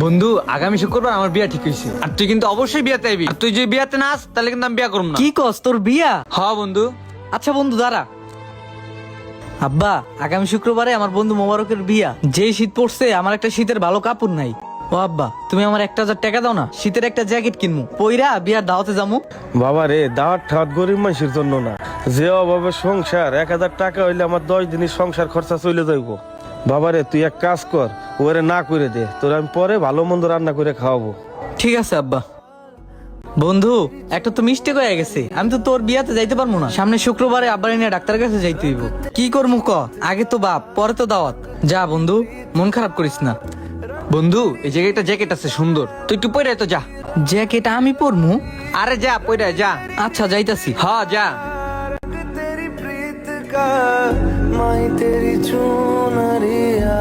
বন্ধু আগামী শুক্রবার আমার বিয়া ঠিক হয়েছে, আর তুই কিন্তু অবশ্যই বিয়াতে আইবি। আর তুই যদি বিয়াতে না আস তাহলে কিন্তু আমি বিয়া করব না। কি কস তোর বিয়া? হ্যাঁ বন্ধু। আচ্ছা বন্ধু দাঁড়া। আব্বা, আগামী শুক্রবারে আমার বন্ধু মোবারকের বিয়া। যেই শীত পড়ছে আমার একটা শীতের ভালো কাপড় নাই। ও আব্বা, তুমি আমার 1,000 টাকা দাও না, শীতের একটা জ্যাকেট কিনবো, পইরা বিয়ার দাওয়াতে যাবো। বাবা রে, দাওয়াত ঠাওয়াত গরিব মানুষের জন্য না, যে অভাবে সংসার 1,000 টাকা হইলে আমার 10 দিনের সংসার খরচা চলে যাইব। বাবা রে, তুই এক কাজ কর, ওরে না করে দে, তোর আমি পরে ভালো মন্দ রান্না করে খাওয়াবো। ঠিক আছে আব্বা। বন্ধু, একটা তো মিস্টেক হয়ে গেছে, আমি তো তোর বিয়াতে যাইতে পারবো না। সামনে শুক্রবারে আব্বার নিয়ে ডাক্তারের কাছে যাইতে হইব। কি করবো ক? আগে তো বাপ, পরে তো দাওয়াত। যা বন্ধু, মন খারাপ করিস না। বন্ধু এই জায়গায় একটা জ্যাকেট আছে সুন্দর, তুই একটু পরে তো যা। জ্যাকেট আমি পরমু? আরে যা পরে যা। আচ্ছা যাইতাছি। হ্যাঁ যা। तेरी प्रीत का माही तेरी चुनरिया